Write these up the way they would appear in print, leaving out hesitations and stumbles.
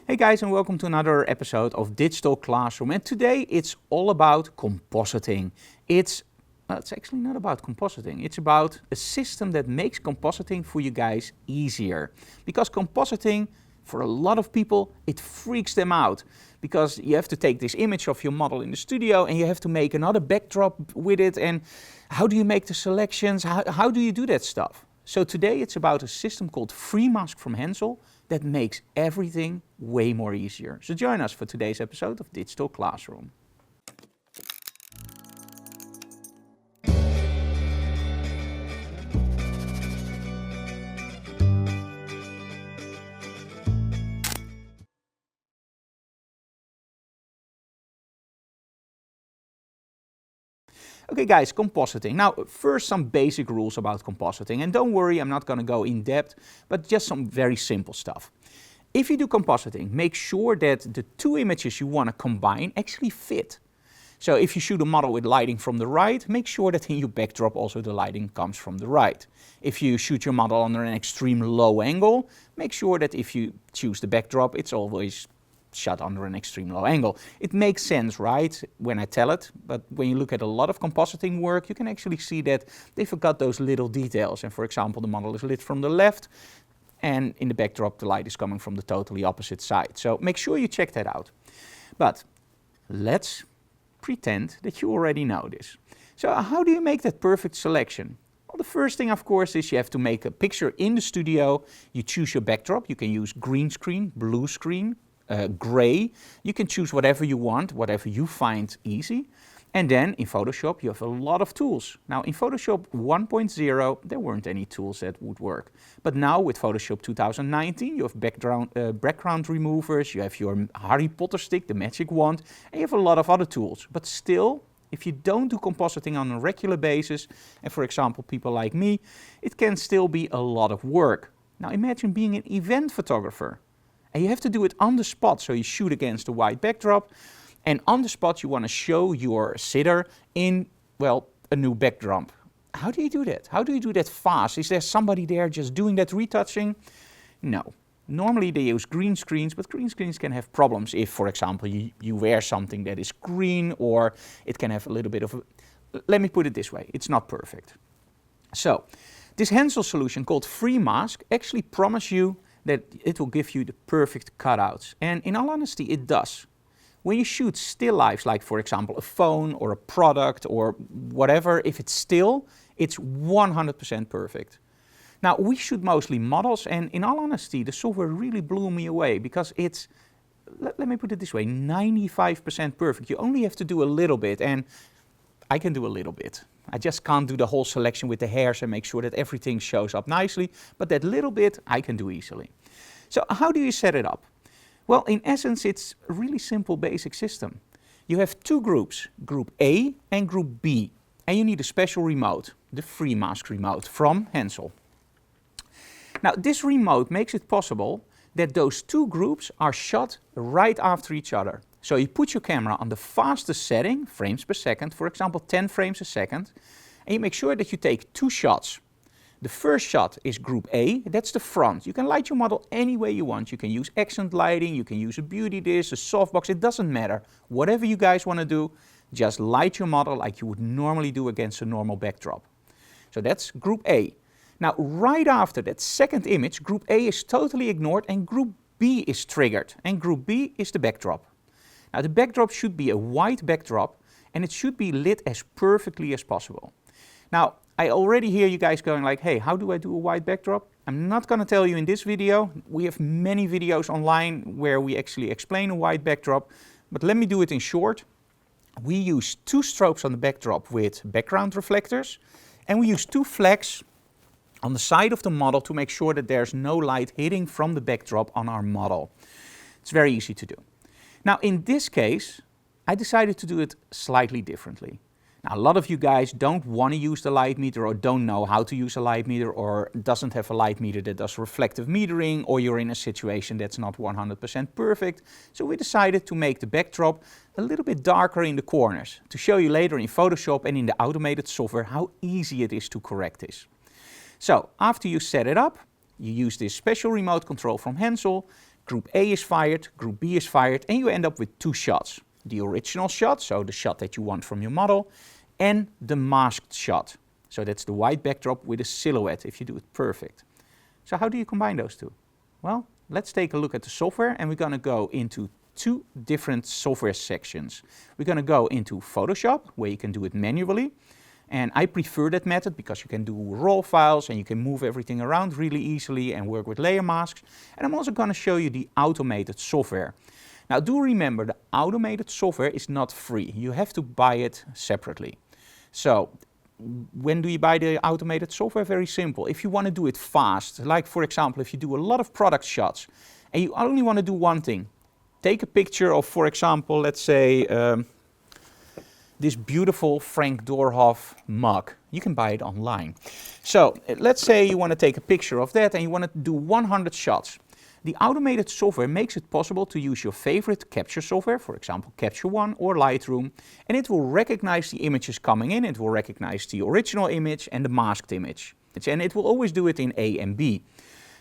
Hey guys, and welcome to another episode of Digital Classroom. And today it's all about compositing. It's actually not about compositing. It's about a system that makes compositing for you guys easier. Because compositing, for a lot of people, it freaks them out. Because you have to take this image of your model in the studio and you have to make another backdrop with it. And how do you make the selections? How do you do that stuff? So today it's about a system called Freemask from Hensel that makes everything way more easier. So join us for today's episode of Digital Classroom. Okay guys, compositing. Now first some basic rules about compositing, and don't worry, I'm not going to go in depth, but just some very simple stuff. If you do compositing, make sure that the two images you want to combine actually fit. So if you shoot a model with lighting from the right, make sure that in your backdrop also the lighting comes from the right. If you shoot your model under an extreme low angle, make sure that if you choose the backdrop, it's always shot under an extreme low angle. It makes sense, right, when I tell it, but when you look at a lot of compositing work, you can actually see that they forgot those little details. And for example, the model is lit from the left, and in the backdrop, the light is coming from the totally opposite side. So make sure you check that out. But let's pretend that you already know this. So how do you make that perfect selection? Well, the first thing, of course, is you have to make a picture in the studio. You choose your backdrop. You can use green screen, blue screen, gray. You can choose whatever you want, whatever you find easy. And then in Photoshop you have a lot of tools. Now in Photoshop 1.0 there weren't any tools that would work. But now with Photoshop 2019 you have background removers, you have your Harry Potter stick, the magic wand, and you have a lot of other tools. But still, if you don't do compositing on a regular basis, and for example people like me, it can still be a lot of work. Now imagine being an event photographer. And you have to do it on the spot, so you shoot against a white backdrop, and on the spot you want to show your sitter in, well, a new backdrop. How do you do that? How do you do that fast? Is there somebody there just doing that retouching? No. Normally they use green screens, but green screens can have problems if, for example, you wear something that is green, or it can have a little bit of let me put it this way, it's not perfect. So, this Hensel solution called Freemask actually promises you that it will give you the perfect cutouts. And in all honesty, it does. When you shoot still lifes, like for example a phone or a product or whatever, if it's still, it's 100% perfect. Now we shoot mostly models, and in all honesty, the software really blew me away because it's, let me put it this way, 95% perfect. You only have to do a little bit, and I can do a little bit. I just can't do the whole selection with the hairs and make sure that everything shows up nicely, but that little bit I can do easily. So how do you set it up? Well, in essence, it's a really simple basic system. You have two groups, Group A and Group B, and you need a special remote, the Freemask remote from Hensel. Now, this remote makes it possible that those two groups are shot right after each other. So you put your camera on the fastest setting, frames per second, for example 10 frames a second, and you make sure that you take two shots. The first shot is Group A, that's the front. You can light your model any way you want. You can use accent lighting, you can use a beauty disc, a softbox, it doesn't matter. Whatever you guys want to do, just light your model like you would normally do against a normal backdrop. So that's Group A. Now right after that second image, Group A is totally ignored and Group B is triggered, and Group B is the backdrop. Now the backdrop should be a white backdrop, and it should be lit as perfectly as possible. Now I already hear you guys going like, hey, how do I do a white backdrop? I'm not going to tell you in this video. We have many videos online where we actually explain a white backdrop, but let me do it in short. We use two strobes on the backdrop with background reflectors, and we use two flags on the side of the model to make sure that there's no light hitting from the backdrop on our model. It's very easy to do. Now in this case, I decided to do it slightly differently. Now a lot of you guys don't want to use the light meter or don't know how to use a light meter or doesn't have a light meter that does reflective metering, or you're in a situation that's not 100% perfect. So we decided to make the backdrop a little bit darker in the corners to show you later in Photoshop and in the automated software how easy it is to correct this. So after you set it up, you use this special remote control from Hensel, Group A is fired, Group B is fired, and you end up with 2 shots. The original shot, so the shot that you want from your model, and the masked shot. So that's the white backdrop with a silhouette, if you do it perfect. So how do you combine those two? Well, let's take a look at the software, and we're going to go into 2 different software sections. We're going to go into Photoshop, where you can do it manually. And I prefer that method because you can do raw files and you can move everything around really easily and work with layer masks. And I'm also going to show you the automated software. Now do remember, the automated software is not free. You have to buy it separately. So when do you buy the automated software? Very simple. If you want to do it fast, like for example, if you do a lot of product shots and you only want to do one thing, take a picture of, for example, let's say, this beautiful Frank Doorhoff mug. You can buy it online. So let's say you want to take a picture of that and you want to do 100 shots. The automated software makes it possible to use your favorite capture software, for example Capture One or Lightroom, and it will recognize the images coming in, it will recognize the original image and the masked image. And it will always do it in A and B.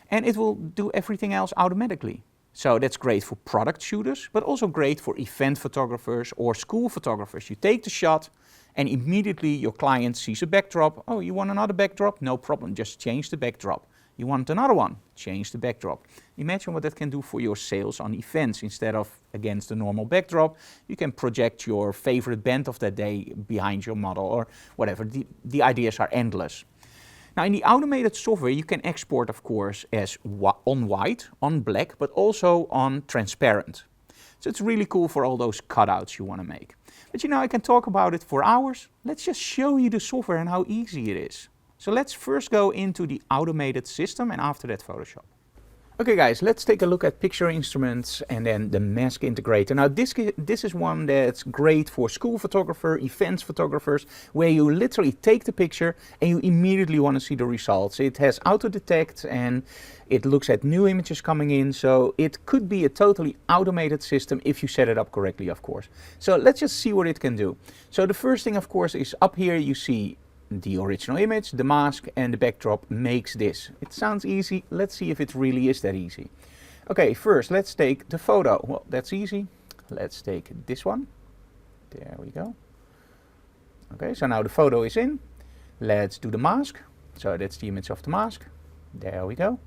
And it will do everything else automatically. So that's great for product shooters, but also great for event photographers or school photographers. You take the shot and immediately your client sees a backdrop. Oh, you want another backdrop? No problem, just change the backdrop. You want another one? Change the backdrop. Imagine what that can do for your sales on events. Instead of against the normal backdrop, you can project your favorite band of that day behind your model or whatever. The ideas are endless. Now in the automated software you can export of course as on white, on black, but also on transparent. So it's really cool for all those cutouts you want to make. But you know, I can talk about it for hours. Let's just show you the software and how easy it is. So let's first go into the automated system and after that Photoshop. Okay guys, let's take a look at Picture Instruments and then the Mask Integrator. Now this is one that's great for school photographer, events photographers, where you literally take the picture and you immediately want to see the results. It has auto detect and it looks at new images coming in, so it could be a totally automated system if you set it up correctly, of course. So let's just see what it can do. So the first thing of course is up here you see the original image, the mask and the backdrop makes this. It sounds easy. Let's see if it really is that easy. Okay, first let's take the photo. Well, that's easy. Let's take this one. There we go. Okay, so now the photo is in. Let's do the mask. So that's the image of the mask. There we go.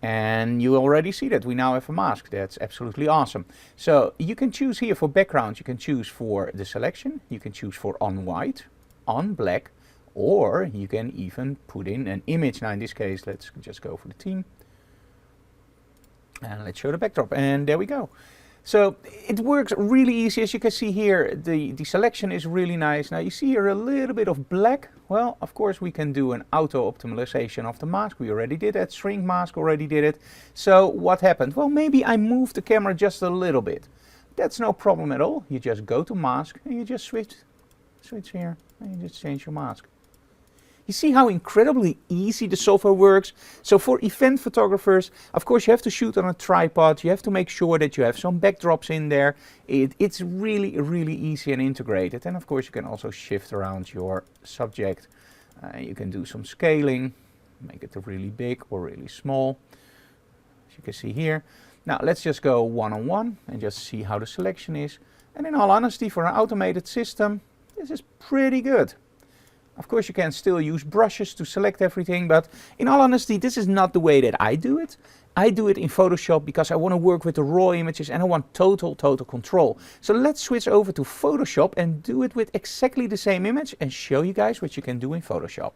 And you already see that we now have a mask. That's absolutely awesome. So you can choose here for background. You can choose for the selection. You can choose for on white, on black, or you can even put in an image. Now in this case let's just go for the theme and let's show the backdrop, and there we go. So it works really easy. As you can see here, the selection is really nice. Now you see here a little bit of black. Well, of course we can do an auto optimization of the mask. We already did that. Shrink mask already did it. So what happened? Well, maybe I moved the camera just a little bit. That's no problem at all. You just go to mask and you just switch here and you just change your mask. You see how incredibly easy the software works? So for event photographers, of course you have to shoot on a tripod, you have to make sure that you have some backdrops in there. It's really, really easy and integrated. And of course you can also shift around your subject. You can do some scaling, make it really big or really small, as you can see here. Now let's just go one-on-one and just see how the selection is. And in all honesty, for an automated system, this is pretty good. Of course you can still use brushes to select everything, but in all honesty this is not the way that I do it. I do it in Photoshop because I want to work with the raw images and I want total control. So let's switch over to Photoshop and do it with exactly the same image and show you guys what you can do in Photoshop.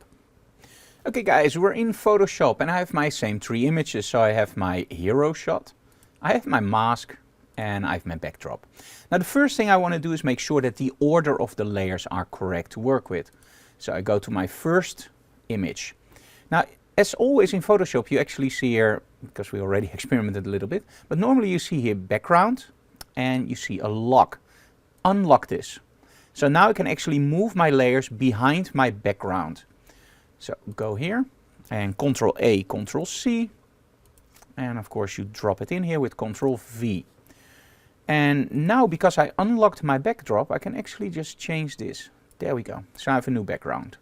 Okay guys, we're in Photoshop and I have my same 3 images. So I have my hero shot, I have my mask, and I have my backdrop. Now the first thing I want to do is make sure that the order of the layers are correct to work with. So I go to my first image. Now as always in Photoshop you actually see here, because we already experimented a little bit, but normally you see here background and you see a lock. Unlock this. So now I can actually move my layers behind my background. So go here and Ctrl A, Ctrl C, and of course you drop it in here with Ctrl V. And now because I unlocked my backdrop, I can actually just change this. There we go. So I have a new background.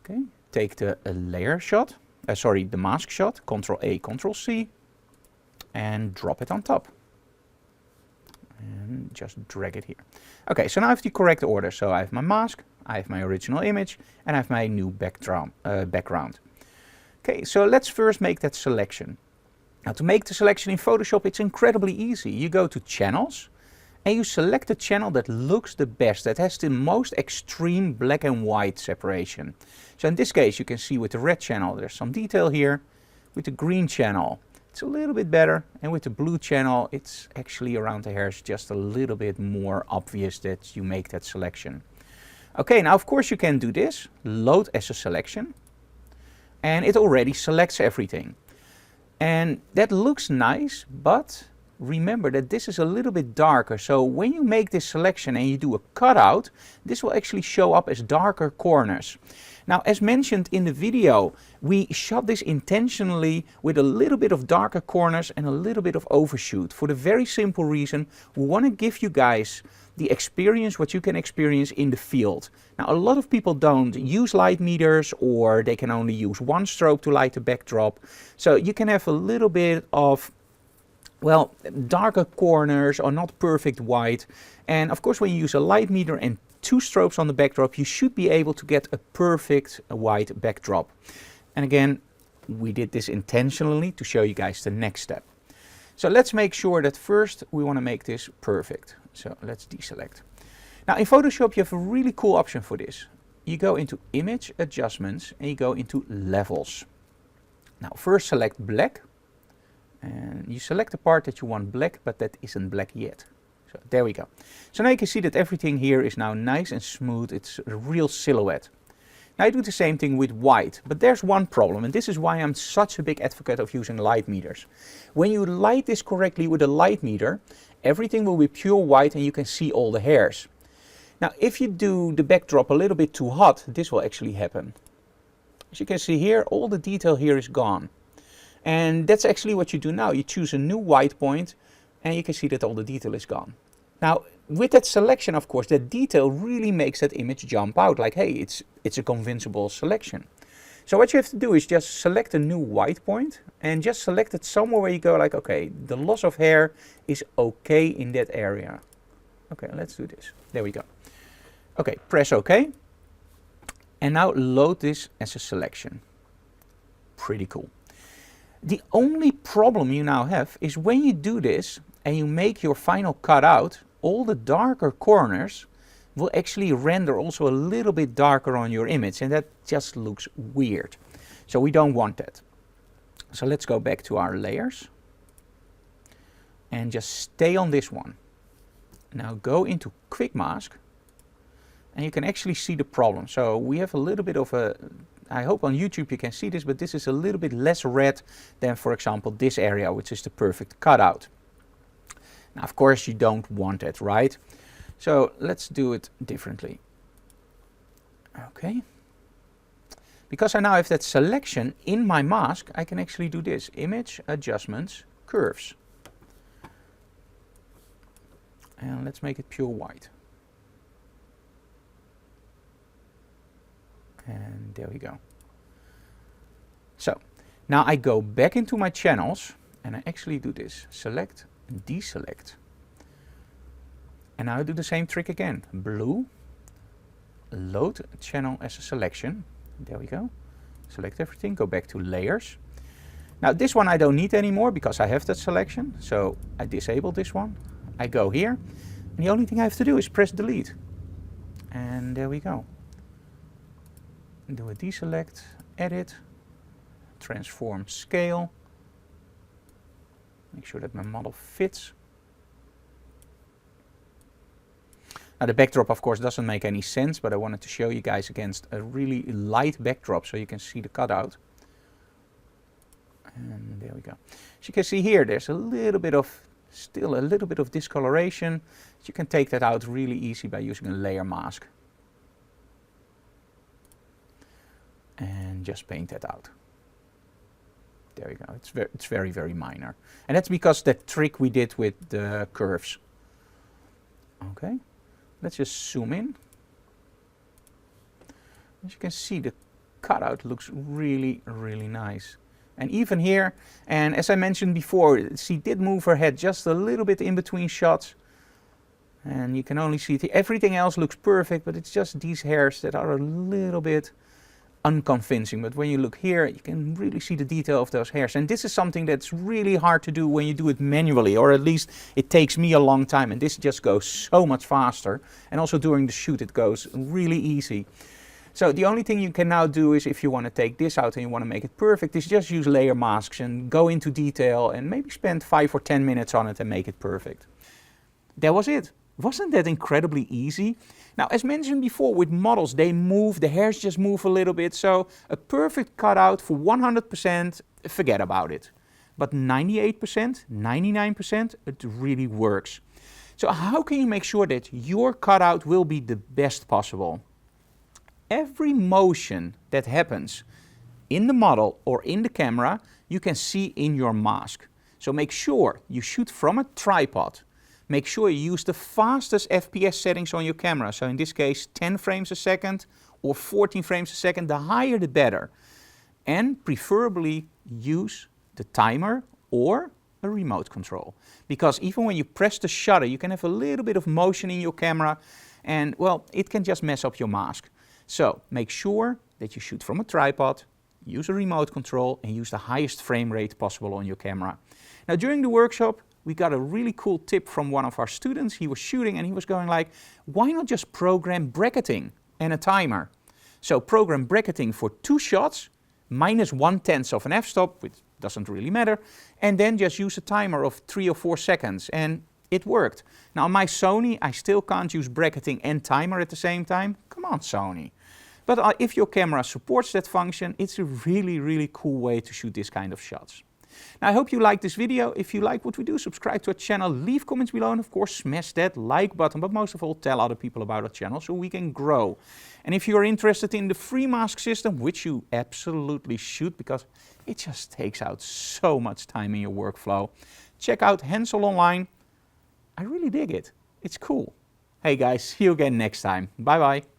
Okay, take the layer shot, the mask shot, Ctrl A, Ctrl C, and drop it on top. And just drag it here. Okay, so now I have the correct order. So I have my mask, I have my original image, and I have my new background. Okay, so let's first make that selection. Now to make the selection in Photoshop, it's incredibly easy. You go to Channels, and you select the channel that looks the best, that has the most extreme black and white separation. So in this case, you can see with the red channel, there's some detail here. With the green channel, it's a little bit better. And with the blue channel, it's actually around the hairs just a little bit more obvious that you make that selection. Okay, now of course you can do this, load as a selection. And it already selects everything. And that looks nice, but remember that this is a little bit darker. So when you make this selection and you do a cutout, this will actually show up as darker corners. Now, as mentioned in the video, we shot this intentionally with a little bit of darker corners and a little bit of overshoot for the very simple reason we want to give you guys the experience, what you can experience in the field. Now, a lot of people don't use light meters, or they can only use one strobe to light the backdrop. So you can have a little bit of, well, darker corners or not perfect white. And of course, when you use a light meter and 2 strobes on the backdrop, you should be able to get a perfect white backdrop. And again, we did this intentionally to show you guys the next step. So let's make sure that first we want to make this perfect. So let's deselect. Now in Photoshop, you have a really cool option for this. You go into Image Adjustments and you go into Levels. Now first select black. And you select the part that you want black, but that isn't black yet. So there we go. So now you can see that everything here is now nice and smooth. It's a real silhouette. Now I do the same thing with white, but there's one problem, and this is why I'm such a big advocate of using light meters. When you light this correctly with a light meter, everything will be pure white and you can see all the hairs. Now if you do the backdrop a little bit too hot, this will actually happen. As you can see here, all the detail here is gone. And that's actually what you do now. You choose a new white point and you can see that all the detail is gone. Now, with that selection, of course, that detail really makes that image jump out. Like, hey, it's a convincible selection. So what you have to do is just select a new white point and just select it somewhere where you go like, okay, the loss of hair is okay in that area. Okay, let's do this. There we go. Okay, press OK. And now load this as a selection. Pretty cool. The only problem you now have is when you do this and you make your final cutout, all the darker corners will actually render also a little bit darker on your image, and that just looks weird. So we don't want that. So let's go back to our layers and just stay on this one. Now go into Quick Mask and you can actually see the problem. So we have a little bit of a, I hope on YouTube you can see this, but this is a little bit less red than, for example, this area, which is the perfect cutout. Now, of course, you don't want it, right? So let's do it differently. Okay. Because I now have that selection in my mask, I can actually do this. Image, Adjustments, Curves. And let's make it pure white. And there we go. So now I go back into my channels and I actually do this. Select, deselect. And now I do the same trick again. Blue, load channel as a selection. There we go. Select everything, go back to layers. Now this one I don't need anymore because I have that selection. So I disable this one. I go here. And the only thing I have to do is press delete. And there we go. Do a deselect, edit, transform scale. Make sure that my model fits. Now the backdrop of course doesn't make any sense, but I wanted to show you guys against a really light backdrop so you can see the cutout. And there we go. As you can see here, there's a little bit of, still a little bit of discoloration. You can take that out really easy by using a layer mask. And just paint that out. There we go. It's very, very minor. And that's because that trick we did with the curves. Okay. Let's just zoom in. As you can see, the cutout looks really, really nice. and even here. And as I mentioned before, she did move her head just a little bit in between shots. And you can only see everything else looks perfect, but it's just these hairs that are a little bit unconvincing. But when you look here, you can really see the detail of those hairs. And this is something that's really hard to do when you do it manually, or at least it takes me a long time, and this just goes so much faster. And also during the shoot it goes really easy. So the only thing you can now do is, if you want to take this out and you want to make it perfect, is just use layer masks and go into detail and maybe spend 5 or 10 minutes on it and make it perfect. That was it. Wasn't that incredibly easy? Now, as mentioned before, with models, they move, the hairs just move a little bit, so a perfect cutout for 100%, forget about it. But 98%, 99%, it really works. So how can you make sure that your cutout will be the best possible? Every motion that happens in the model or in the camera, you can see in your mask. So make sure you shoot from a tripod. Make sure you use the fastest FPS settings on your camera. So in this case, 10 frames a second or 14 frames a second, the higher the better. And preferably use the timer or a remote control. Because even when you press the shutter, you can have a little bit of motion in your camera and, well, it can just mess up your mask. So make sure that you shoot from a tripod, use a remote control, and use the highest frame rate possible on your camera. Now, during the workshop, we got a really cool tip from one of our students. He was shooting and he was going like, why not just program bracketing and a timer? So program bracketing for 2 shots, minus 1/10 of an f-stop, which doesn't really matter, and then just use a timer of 3 or 4 seconds, and it worked. Now on my Sony, I still can't use bracketing and timer at the same time. Come on, Sony. But if your camera supports that function, it's a really, really cool way to shoot this kind of shots. Now, I hope you liked this video. If you like what we do, subscribe to our channel, leave comments below, and of course smash that like button, but most of all tell other people about our channel so we can grow. And if you're interested in the Freemask system, which you absolutely should, because it just takes out so much time in your workflow, check out Hensel online. I really dig it. It's cool. Hey guys, see you again next time. Bye bye.